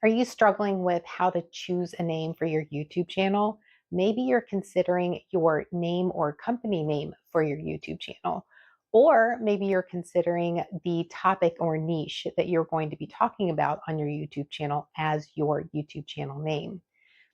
Are you struggling with how to choose a name for your YouTube channel? Maybe you're considering your name or company name for your YouTube channel. Or maybe you're considering the topic or niche that you're going to be talking about on your YouTube channel as your YouTube channel name.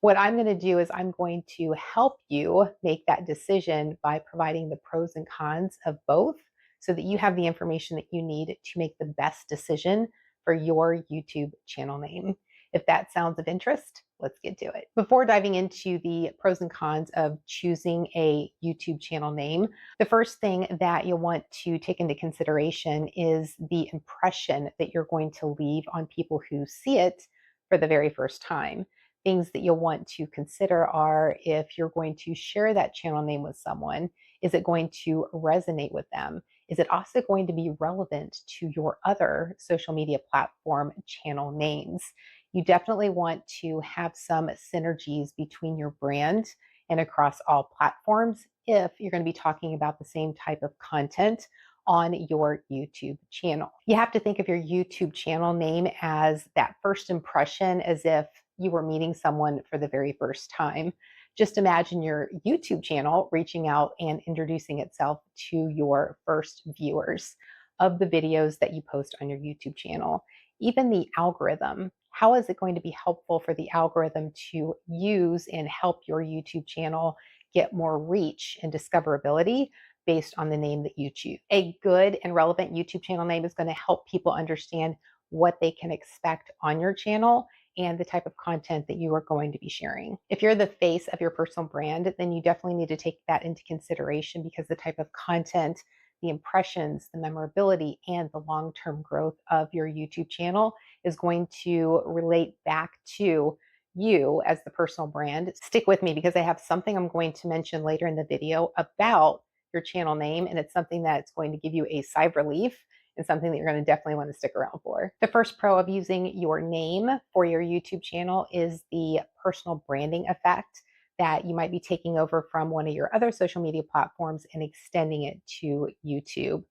What I'm going to do is I'm going to help you make that decision by providing the pros and cons of both so that you have the information that you need to make the best decision for your YouTube channel name. If that sounds of interest, let's get to it. Before diving into the pros and cons of choosing a YouTube channel name, the first thing that you'll want to take into consideration is the impression that you're going to leave on people who see it for the very first time. Things that you'll want to consider are, if you're going to share that channel name with someone, is it going to resonate with them? Is it also going to be relevant to your other social media platform channel names? You definitely want to have some synergies between your brand and across all platforms if you're going to be talking about the same type of content on your YouTube channel. You have to think of your YouTube channel name as that first impression, as if you were meeting someone for the very first time. Just imagine your YouTube channel reaching out and introducing itself to your first viewers of the videos that you post on your YouTube channel. Even the algorithm, how is it going to be helpful for the algorithm to use and help your YouTube channel get more reach and discoverability based on the name that you choose? A good and relevant YouTube channel name is going to help people understand what they can expect on your channel and the type of content that you are going to be sharing. If you're the face of your personal brand, then you definitely need to take that into consideration, because the type of content, the impressions, the memorability, and the long-term growth of your YouTube channel is going to relate back to you as the personal brand. Stick with me, because I have something I'm going to mention later in the video about your channel name, and it's something that's going to give you a sigh of relief and something that you're going to definitely want to stick around for. The first pro of using your name for your YouTube channel is the personal branding effect, that you might be taking over from one of your other social media platforms and extending it to YouTube.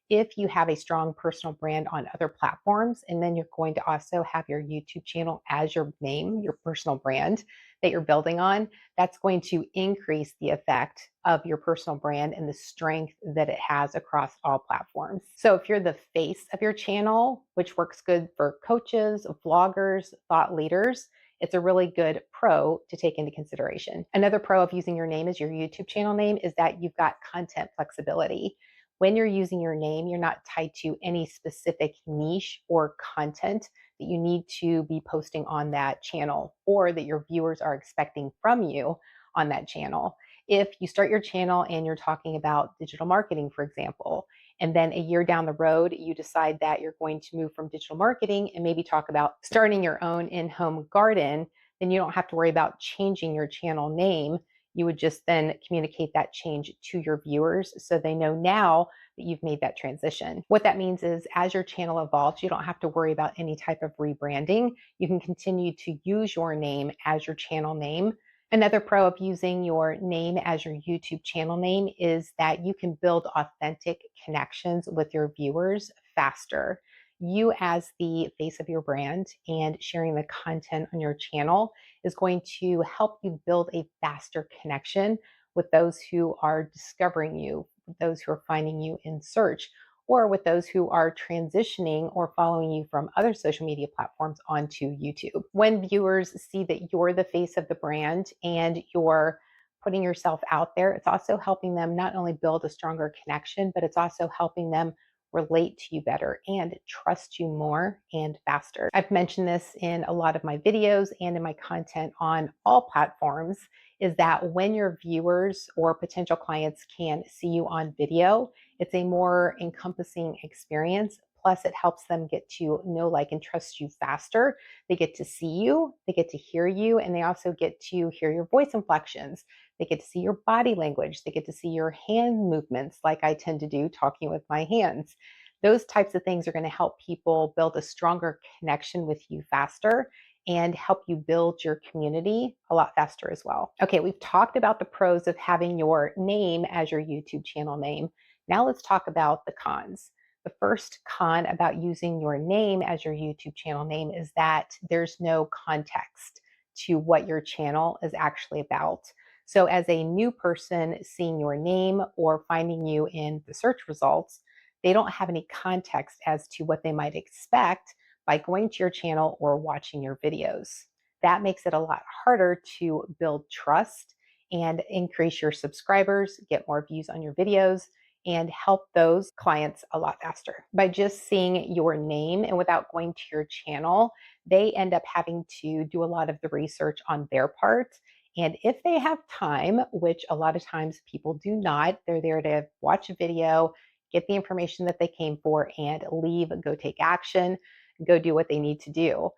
If you have a strong personal brand on other platforms, and then you're going to also have your YouTube channel as your name, your personal brand that you're building on, that's going to increase the effect of your personal brand and the strength that it has across all platforms. So if you're the face of your channel, which works good for coaches, vloggers, thought leaders, it's a really good pro to take into consideration. Another pro of using your name as your YouTube channel name is that you've got content flexibility. When you're using your name, you're not tied to any specific niche or content that you need to be posting on that channel, or that your viewers are expecting from you on that channel. If you start your channel and you're talking about digital marketing, for example, and then a year down the road, you decide that you're going to move from digital marketing and maybe talk about starting your own in-home garden, then you don't have to worry about changing your channel name. You would just then communicate that change to your viewers so they know now that you've made that transition. What that means is, as your channel evolves, you don't have to worry about any type of rebranding. You can continue to use your name as your channel name. Another pro of using your name as your YouTube channel name is that you can build authentic connections with your viewers faster. You, as the face of your brand and sharing the content on your channel, is going to help you build a faster connection with those who are discovering you, those who are finding you in search, or with those who are transitioning or following you from other social media platforms onto YouTube. When viewers see that you're the face of the brand and you're putting yourself out there, it's also helping them not only build a stronger connection, but it's also helping them relate to you better and trust you more and faster. I've mentioned this in a lot of my videos and in my content on all platforms, is that when your viewers or potential clients can see you on video, it's a more encompassing experience. Plus, it helps them get to know, like, and trust you faster. They get to see you, they get to hear you, and they also get to hear your voice inflections. They get to see your body language. They get to see your hand movements, like I tend to do talking with my hands. Those types of things are going to help people build a stronger connection with you faster and help you build your community a lot faster as well. Okay, we've talked about the pros of having your name as your YouTube channel name. Now let's talk about the cons. The first con about using your name as your YouTube channel name is that there's no context to what your channel is actually about. So, as a new person seeing your name or finding you in the search results, they don't have any context as to what they might expect by going to your channel or watching your videos. That makes it a lot harder to build trust and increase your subscribers, get more views on your videos, and help those clients a lot faster. By just seeing your name and without going to your channel, they end up having to do a lot of the research on their part. And if they have time, which a lot of times people do not, they're there to watch a video, get the information that they came for, and leave, go take action, go do what they need to do.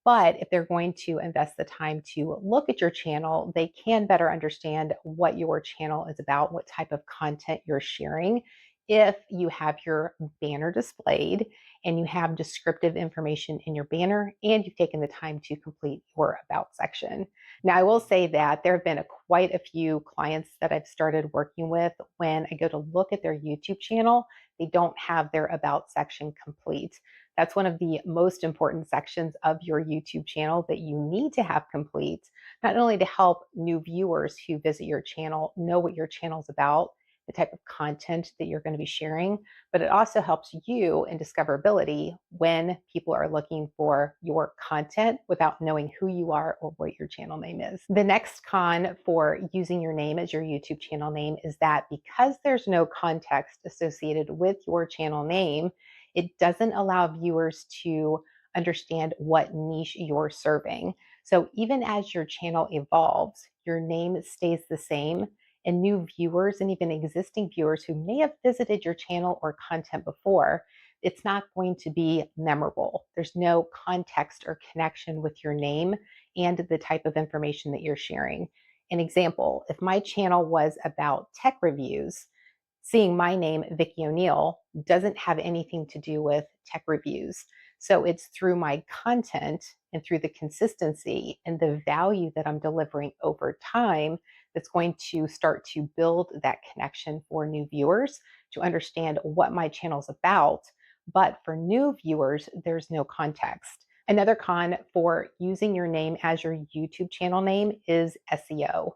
But if they're going to invest the time to look at your channel, they can better understand what your channel is about, what type of content you're sharing. If you have your banner displayed and you have descriptive information in your banner and you've taken the time to complete your about section. Now, I will say that there have been quite a few clients that I've started working with when I go to look at their YouTube channel, they don't have their about section complete. That's one of the most important sections of your YouTube channel that you need to have complete, not only to help new viewers who visit your channel know what your channel's about, the type of content that you're going to be sharing, but it also helps you in discoverability when people are looking for your content without knowing who you are or what your channel name is. The next con for using your name as your YouTube channel name is that because there's no context associated with your channel name, it doesn't allow viewers to understand what niche you're serving. So even as your channel evolves, your name stays the same, and new viewers and even existing viewers who may have visited your channel or content before, it's not going to be memorable. There's no context or connection with your name and the type of information that you're sharing. An example, if my channel was about tech reviews, seeing my name, Vicki O'Neill, doesn't have anything to do with tech reviews. So it's through my content and through the consistency and the value that I'm delivering over time that's going to start to build that connection for new viewers to understand what my channel's about. But for new viewers, there's no context. Another con for using your name as your YouTube channel name is SEO.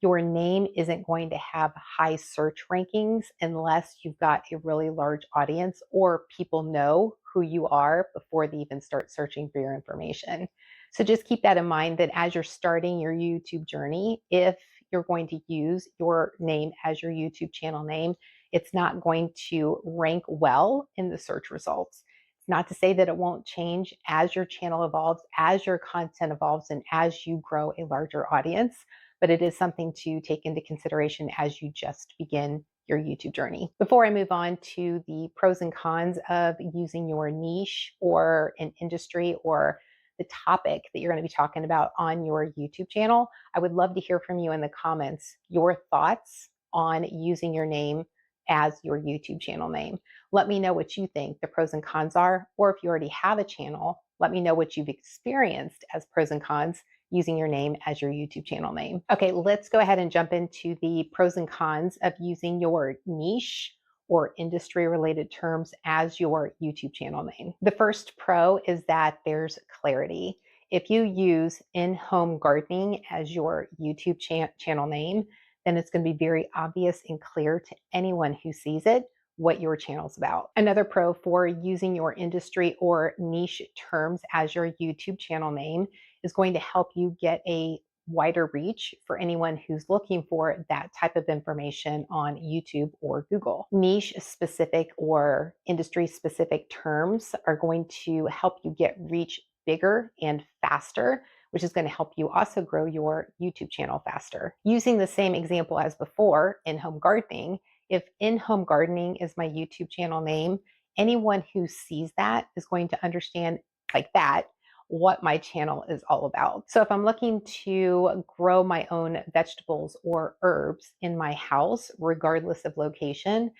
Your name isn't going to have high search rankings unless you've got a really large audience or people know who you are before they even start searching for your information. So just keep that in mind that as you're starting your YouTube journey, if you're going to use your name as your YouTube channel name, it's not going to rank well in the search results. It's not to say that it won't change as your channel evolves, as your content evolves, and as you grow a larger audience, but it is something to take into consideration as you just begin your YouTube journey. Before I move on to the pros and cons of using your niche or an industry or the topic that you're going to be talking about on your YouTube channel, I would love to hear from you in the comments your thoughts on using your name as your YouTube channel name. Let me know what you think the pros and cons are, or if you already have a channel, let me know what you've experienced as pros and cons using your name as your YouTube channel name. Okay, let's go ahead and jump into the pros and cons of using your niche or industry related terms as your YouTube channel name. The first pro is that there's clarity. If you use in-home gardening as your YouTube channel name, then it's going to be very obvious and clear to anyone who sees it what your channel's about. Another pro for using your industry or niche terms as your YouTube channel name is going to help you get a wider reach for anyone who's looking for that type of information on YouTube or Google. Niche specific or industry specific terms are going to help you get reach bigger and faster, which is going to help you also grow your YouTube channel faster. Using the same example as before, in-home gardening, if in-home gardening is my YouTube channel name, anyone who sees that is going to understand like that what my channel is all about. So if I'm looking to grow my own vegetables or herbs in my house, regardless of location,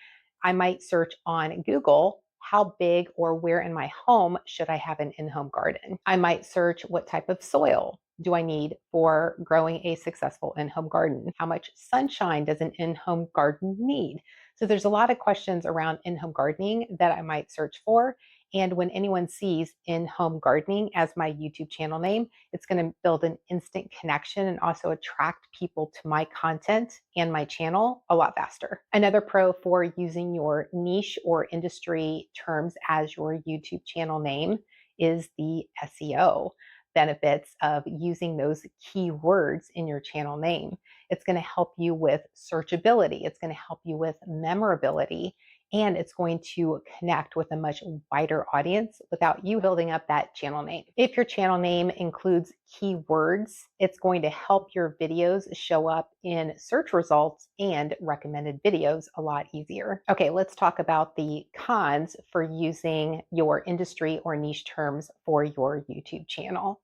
I might search on Google, how big or where in my home should I have an in-home garden? I might search what type of soil do I need for growing a successful in-home garden? How much sunshine does an in-home garden need? So there's a lot of questions around in-home gardening that I might search for. And when anyone sees in-home gardening as my YouTube channel name, it's going to build an instant connection and also attract people to my content and my channel a lot faster. Another pro for using your niche or industry terms as your YouTube channel name is the SEO benefits of using those keywords in your channel name. It's going to help you with searchability. It's going to help you with memorability, and it's going to connect with a much wider audience without you building up that channel name. If your channel name includes keywords, it's going to help your videos show up in search results and recommended videos a lot easier. Okay, let's talk about the cons for using your industry or niche terms for your YouTube channel.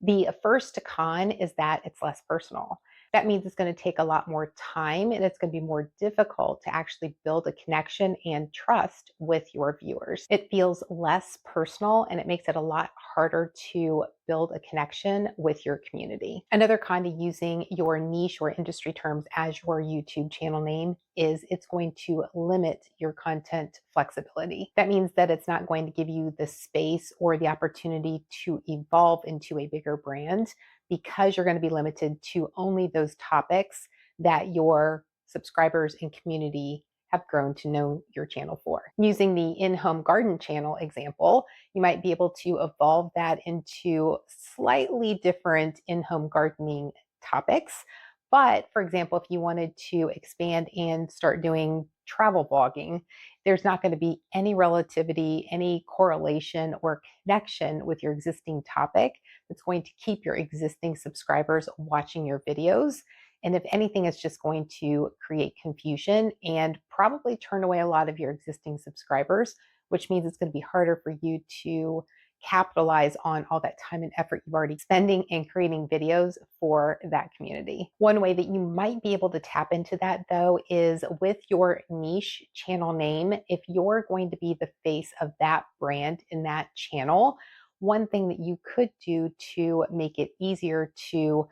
The first con is that it's less personal. That means it's going to take a lot more time and it's going to be more difficult to actually build a connection and trust with your viewers. It feels less personal and it makes it a lot harder to build a connection with your community. Another con to using your niche or industry terms as your YouTube channel name is it's going to limit your content flexibility. That means that it's not going to give you the space or the opportunity to evolve into a bigger brand because you're going to be limited to only those topics that your subscribers and community have grown to know your channel for. Using the in-home garden channel example, you might be able to evolve that into slightly different in-home gardening topics. But for example, if you wanted to expand and start doing travel vlogging, there's not going to be any relativity, any correlation or connection with your existing topic that's going to keep your existing subscribers watching your videos. And if anything, it's just going to create confusion and probably turn away a lot of your existing subscribers, which means it's going to be harder for you to capitalize on all that time and effort you've already spending in creating videos for that community. One way that you might be able to tap into that though is with your niche channel name. If you're going to be the face of that brand in that channel, one thing that you could do to make it easier to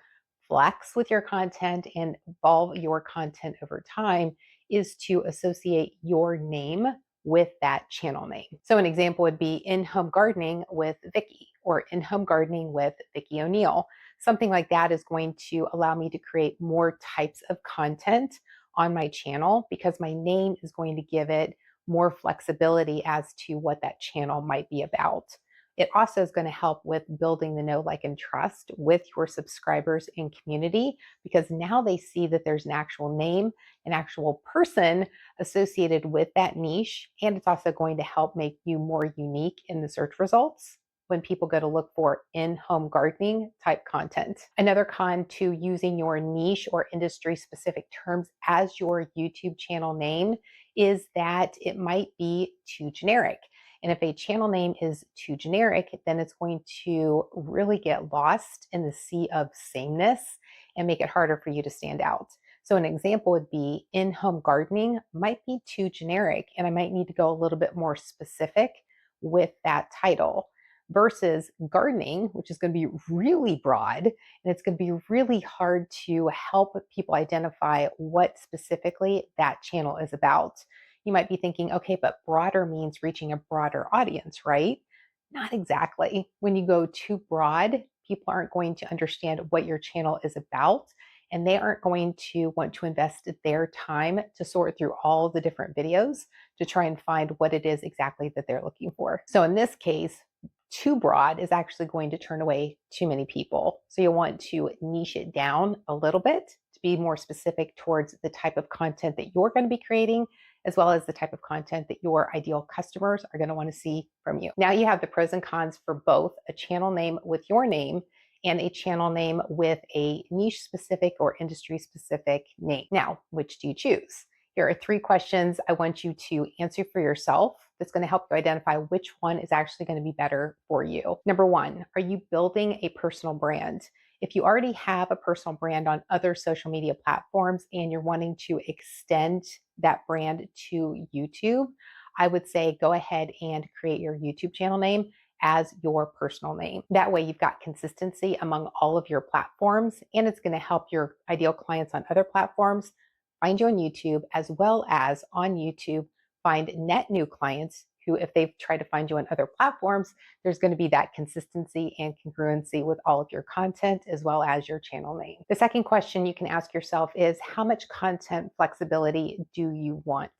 flex with your content and evolve your content over time is to associate your name with that channel name. So an example would be in-home gardening with Vicki or in-home gardening with Vicki O'Neill. Something like that is going to allow me to create more types of content on my channel because my name is going to give it more flexibility as to what that channel might be about. It also is going to help with building the know, like, and trust with your subscribers and community because now they see that there's an actual name, an actual person associated with that niche. And it's also going to help make you more unique in the search results when people go to look for in-home gardening type content. Another con to using your niche or industry specific terms as your YouTube channel name is that it might be too generic. And if a channel name is too generic, then it's going to really get lost in the sea of sameness and make it harder for you to stand out. So an example would be in-home gardening might be too generic, and I might need to go a little bit more specific with that title versus gardening, which is going to be really broad, and it's going to be really hard to help people identify what specifically that channel is about. You might be thinking, okay, but broader means reaching a broader audience, right? Not exactly. When you go too broad, people aren't going to understand what your channel is about, and they aren't going to want to invest their time to sort through all the different videos to try and find what it is exactly that they're looking for. So in this case, too broad is actually going to turn away too many people. So you'll want to niche it down a little bit to be more specific towards the type of content that you're going to be creating, as well as the type of content that your ideal customers are going to want to see from you. Now you have the pros and cons for both a channel name with your name and a channel name with a niche specific or industry specific name. Now, which do you choose? Here are 3 questions I want you to answer for yourself that's going to help you identify which one is actually going to be better for you. Number 1, are you building a personal brand? If you already have a personal brand on other social media platforms and you're wanting to extend that brand to YouTube, I would say go ahead and create your YouTube channel name as your personal name. That way you've got consistency among all of your platforms, and it's going to help your ideal clients on other platforms find you on YouTube, as well as on YouTube, find net new clients who, if they've tried to find you on other platforms, there's going to be that consistency and congruency with all of your content as well as your channel name. The second question you can ask yourself is, how much content flexibility do you want?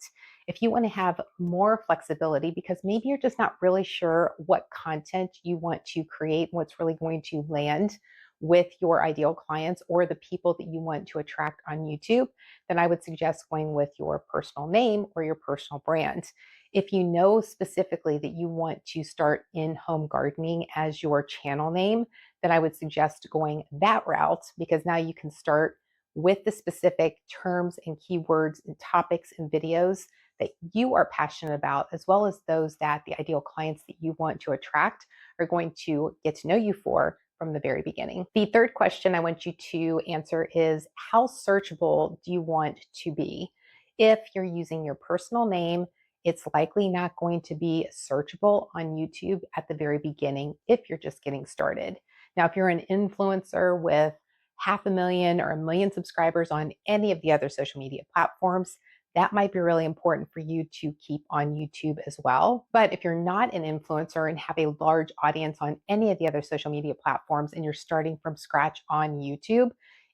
If you want to have more flexibility, because maybe you're just not really sure what content you want to create, what's really going to land with your ideal clients or the people that you want to attract on YouTube, then I would suggest going with your personal name or your personal brand. If you know specifically that you want to start in-home gardening as your channel name, then I would suggest going that route, because now you can start with the specific terms and keywords and topics and videos that you are passionate about, as well as those that the ideal clients that you want to attract are going to get to know you for from the very beginning. The third question I want you to answer is, how searchable do you want to be? If you're using your personal name, it's likely not going to be searchable on YouTube at the very beginning if you're just getting started. Now, if you're an influencer with 500,000 or 1 million subscribers on any of the other social media platforms, that might be really important for you to keep on YouTube as well. But if you're not an influencer and have a large audience on any of the other social media platforms and you're starting from scratch on YouTube,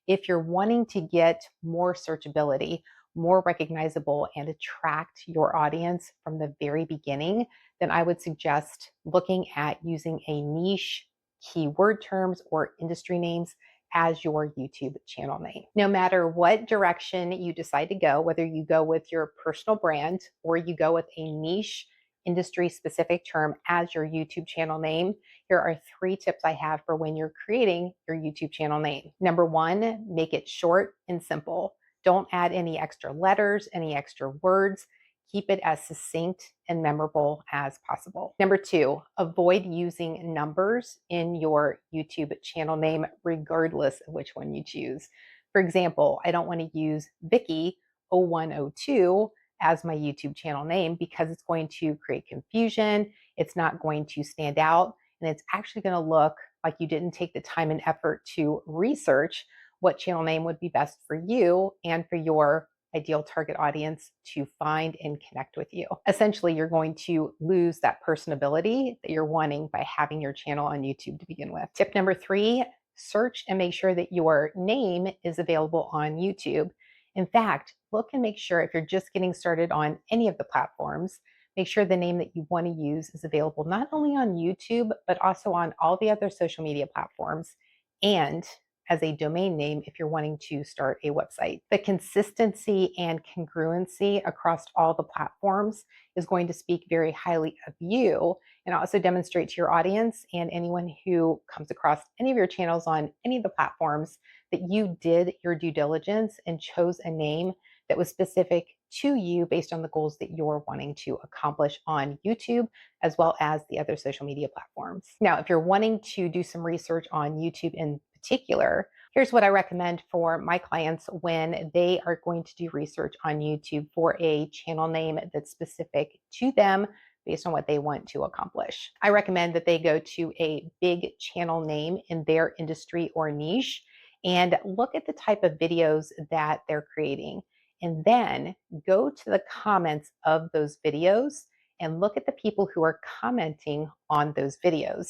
if you're wanting to get more searchability, more recognizable, and attract your audience from the very beginning, then I would suggest looking at using a niche keyword terms or industry names as your YouTube channel name. No matter what direction you decide to go, whether you go with your personal brand or you go with a niche industry specific term as your YouTube channel name, here are 3 tips I have for when you're creating your YouTube channel name. Number 1, make it short and simple. Don't add any extra letters, any extra words. Keep it as succinct and memorable as possible. Number 2, avoid using numbers in your YouTube channel name, regardless of which one you choose. For example, I don't want to use Vicki 0102 as my YouTube channel name because it's going to create confusion. It's not going to stand out, and it's actually going to look like you didn't take the time and effort to research what channel name would be best for you and for your ideal target audience to find and connect with you. Essentially, you're going to lose that personability that you're wanting by having your channel on YouTube to begin with. Tip number 3, search and make sure that your name is available on YouTube. In fact, look and make sure if you're just getting started on any of the platforms, make sure the name that you want to use is available not only on YouTube, but also on all the other social media platforms and as a domain name if you're wanting to start a website. The consistency and congruency across all the platforms is going to speak very highly of you and also demonstrate to your audience and anyone who comes across any of your channels on any of the platforms that you did your due diligence and chose a name that was specific to you based on the goals that you're wanting to accomplish on YouTube, as well as the other social media platforms. Now, if you're wanting to do some research on YouTube in particular, here's what I recommend for my clients when they are going to do research on YouTube for a channel name that's specific to them based on what they want to accomplish. I recommend that they go to a big channel name in their industry or niche and look at the type of videos that they're creating. And then go to the comments of those videos and look at the people who are commenting on those videos.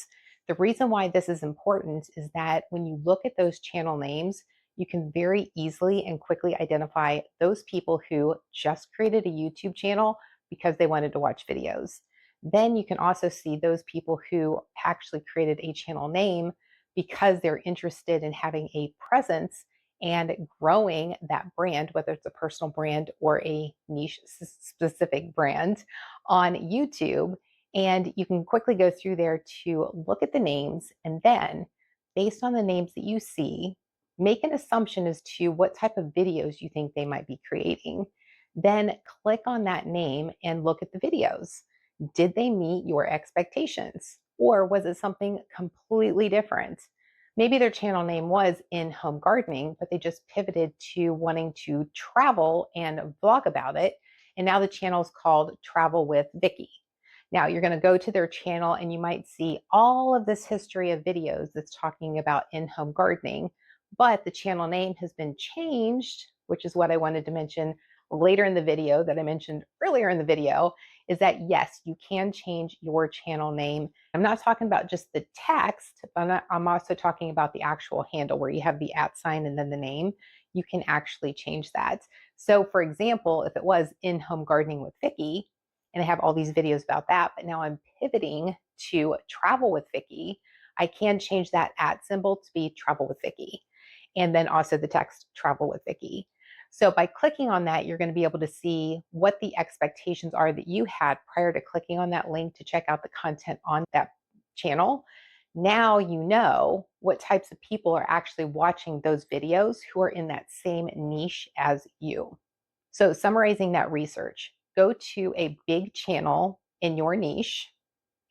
The reason why this is important is that when you look at those channel names, you can very easily and quickly identify those people who just created a YouTube channel because they wanted to watch videos. Then you can also see those people who actually created a channel name because they're interested in having a presence and growing that brand, whether it's a personal brand or a niche specific brand on YouTube. And you can quickly go through there to look at the names, and then based on the names that you see, make an assumption as to what type of videos you think they might be creating. Then click on that name and look at the videos. Did they meet your expectations? Or was it something completely different? Maybe their channel name was In Home Gardening, but they just pivoted to wanting to travel and vlog about it. And now the channel is called Travel with Vicki. Now you're going to go to their channel and you might see all of this history of videos that's talking about in-home gardening, but the channel name has been changed which is what I wanted to mention later in the video that I mentioned earlier in the video, is that yes, you can change your channel name. I'm not talking about just the text, but I'm also talking about the actual handle where you have the @ sign and then the name. You can actually change that. So for example, if it was In Home Gardening with Vicki, and I have all these videos about that, but now I'm pivoting to Travel with Vicki, I can change that @ symbol to be Travel with Vicki. And then also the text Travel with Vicki. So by clicking on that, you're going to be able to see what the expectations are that you had prior to clicking on that link to check out the content on that channel. Now you know what types of people are actually watching those videos who are in that same niche as you. So summarizing that research, go to a big channel in your niche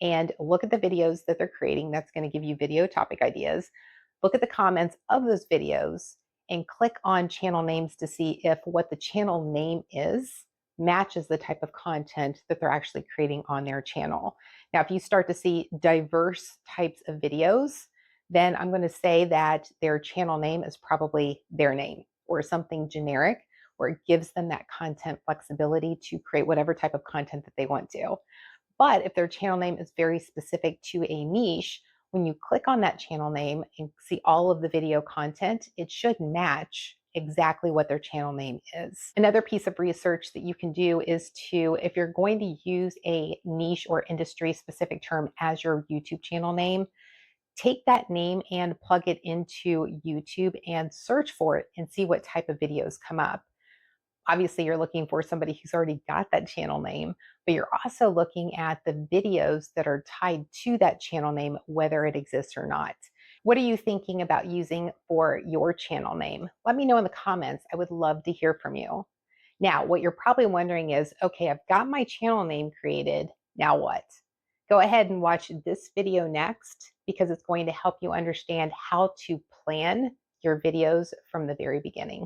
and look at the videos that they're creating. That's going to give you video topic ideas. Look at the comments of those videos and click on channel names to see if what the channel name is matches the type of content that they're actually creating on their channel. Now, if you start to see diverse types of videos, then I'm going to say that their channel name is probably their name or something generic, where it gives them that content flexibility to create whatever type of content that they want to. But if their channel name is very specific to a niche, when you click on that channel name and see all of the video content, it should match exactly what their channel name is. Another piece of research that you can do is to, if you're going to use a niche or industry specific term as your YouTube channel name, take that name and plug it into YouTube and search for it and see what type of videos come up. Obviously, you're looking for somebody who's already got that channel name, but you're also looking at the videos that are tied to that channel name, whether it exists or not. What are you thinking about using for your channel name? Let me know in the comments. I would love to hear from you. Now, what you're probably wondering is, okay, I've got my channel name created. Now what? Go ahead and watch this video next because it's going to help you understand how to plan your videos from the very beginning.